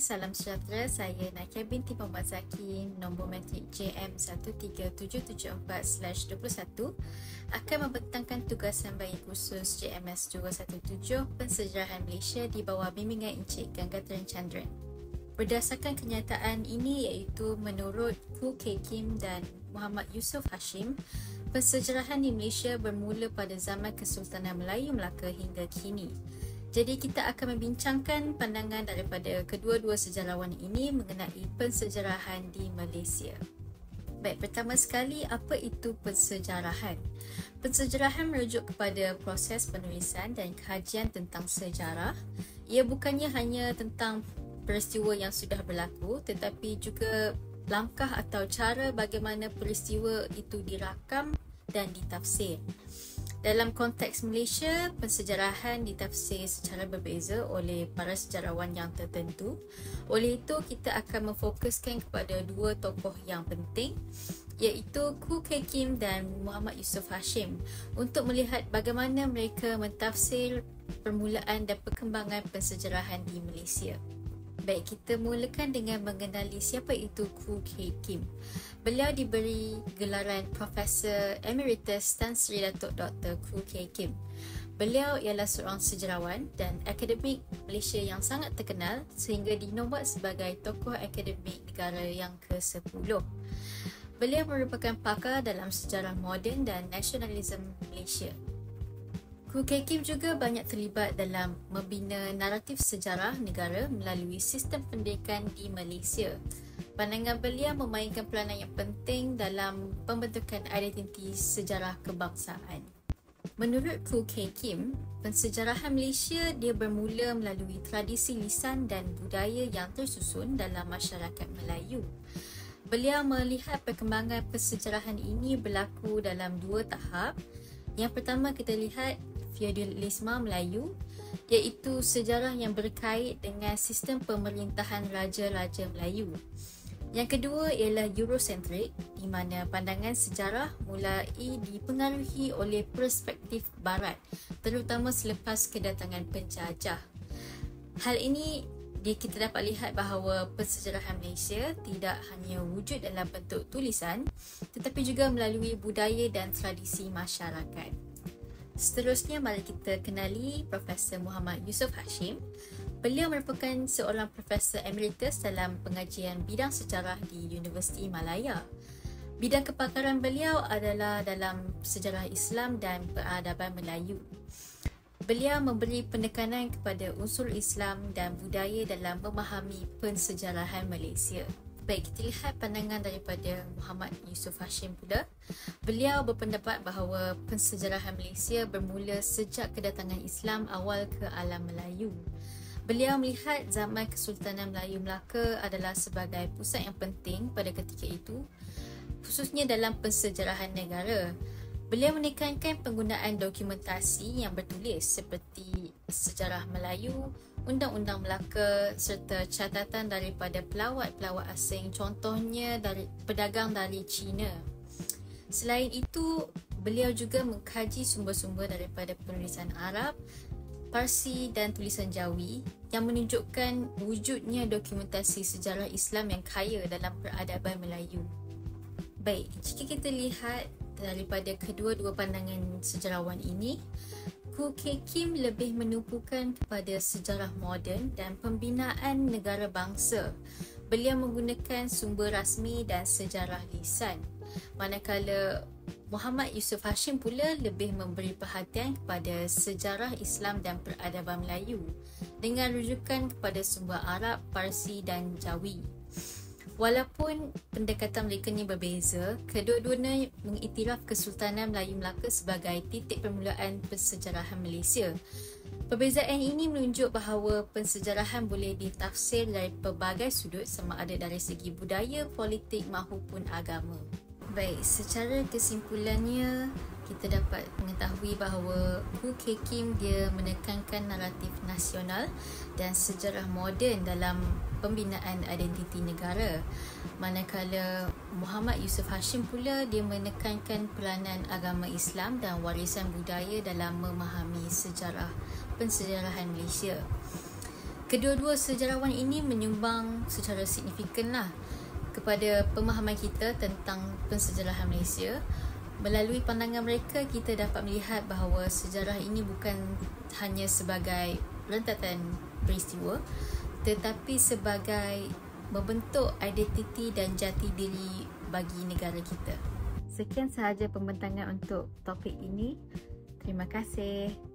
salam sejahtera. Saya Nakia binti Muhammad Zaki, nombor matrik JM13774/21 akan membentangkan tugasan bagi kursus JMS 217 Pensejarahan Malaysia di bawah bimbingan Encik Ganggatran Chandran. Berdasarkan kenyataan ini iaitu menurut Koo Kay Kim dan Muhammad Yusof Hashim, pensejarahan di Malaysia bermula pada zaman Kesultanan Melayu Melaka hingga kini. Jadi kita akan membincangkan pandangan daripada kedua-dua sejarawan ini mengenai pensejarahan di Malaysia. Baik, pertama sekali, apa itu pensejarahan? Pensejarahan merujuk kepada proses penulisan dan kajian tentang sejarah. Ia bukannya hanya tentang peristiwa yang sudah berlaku, tetapi juga langkah atau cara bagaimana peristiwa itu dirakam dan ditafsir. Dalam konteks Malaysia, pensejarahan ditafsir secara berbeza oleh para sejarawan yang tertentu. Oleh itu, kita akan memfokuskan kepada dua tokoh yang penting, iaitu Koo Kay Kim dan Muhammad Yusof Hashim, untuk melihat bagaimana mereka mentafsir permulaan dan perkembangan pensejarahan di Malaysia. Baik, kita mulakan dengan mengenali siapa itu Koo Kay Kim. Beliau diberi gelaran Profesor Emeritus Tan Sri Datuk Dr. Koo Kay Kim. Beliau ialah seorang sejarawan dan akademik Malaysia yang sangat terkenal sehingga dinombat sebagai tokoh akademik negara yang ke-10. Beliau merupakan pakar dalam sejarah moden dan nasionalisme Malaysia. Koo Kay Kim juga banyak terlibat dalam membina naratif sejarah negara melalui sistem pendidikan di Malaysia. Pandangan beliau memainkan peranan yang penting dalam pembentukan identiti sejarah kebangsaan. Menurut Koo Kay Kim, pensejarahan Malaysia dia bermula melalui tradisi lisan dan budaya yang tersusun dalam masyarakat Melayu. Beliau melihat perkembangan pensejarahan ini berlaku dalam dua tahap. Yang pertama kita lihat feodalisme Melayu, iaitu sejarah yang berkait dengan sistem pemerintahan raja-raja Melayu. Yang kedua ialah Eurocentrik, di mana pandangan sejarah mulai dipengaruhi oleh perspektif Barat, terutama selepas kedatangan penjajah. Hal ini kita dapat lihat bahawa pensejarahan Malaysia tidak hanya wujud dalam bentuk tulisan, tetapi juga melalui budaya dan tradisi masyarakat. Seterusnya, mari kita kenali Profesor Muhammad Yusof Hashim. Beliau merupakan seorang Profesor Emeritus dalam pengajian bidang sejarah di Universiti Malaya. Bidang kepakaran beliau adalah dalam sejarah Islam dan peradaban Melayu. Beliau memberi penekanan kepada unsur Islam dan budaya dalam memahami pensejarahan Malaysia. Baik, kita lihat pandangan daripada Muhammad Yusof Hashim pula. Beliau berpendapat bahawa pensejarahan Malaysia bermula sejak kedatangan Islam awal ke alam Melayu. Beliau melihat zaman Kesultanan Melayu Melaka adalah sebagai pusat yang penting pada ketika itu, khususnya dalam pensejarahan negara. Beliau menekankan penggunaan dokumentasi yang bertulis seperti Sejarah Melayu, Undang-Undang Melaka serta catatan daripada pelawat-pelawat asing, contohnya dari pedagang dari China. Selain itu, beliau juga mengkaji sumber-sumber daripada penulisan Arab, Parsi dan tulisan Jawi yang menunjukkan wujudnya dokumentasi sejarah Islam yang kaya dalam peradaban Melayu. Baik, jika kita lihat daripada kedua-dua pandangan sejarawan ini, Koo Kay Kim lebih menumpukan kepada sejarah moden dan pembinaan negara bangsa. Beliau menggunakan sumber rasmi dan sejarah lisan. Manakala Muhammad Yusof Hashim pula lebih memberi perhatian kepada sejarah Islam dan peradaban Melayu dengan rujukan kepada sumber Arab, Parsi dan Jawi. Walaupun pendekatan mereka ni berbeza, kedua-duanya mengiktiraf Kesultanan Melayu Melaka sebagai titik permulaan pensejarahan Malaysia. Perbezaan ini menunjuk bahawa pensejarahan boleh ditafsir dari pelbagai sudut sama ada dari segi budaya, politik maupun agama. Baik, secara kesimpulannya, kita dapat mengetahui bahawa Koo Kay Kim dia menekankan naratif nasional dan sejarah moden dalam pembinaan identiti negara. Manakala Muhammad Yusof Hashim pula dia menekankan peranan agama Islam dan warisan budaya dalam memahami sejarah pensejarahan Malaysia. Kedua-dua sejarawan ini menyumbang secara signifikan kepada pemahaman kita tentang pensejarahan Malaysia. Melalui pandangan mereka, kita dapat melihat bahawa sejarah ini bukan hanya sebagai rentatan peristiwa, tetapi sebagai membentuk identiti dan jati diri bagi negara kita. Sekian sahaja pembentangan untuk topik ini. Terima kasih.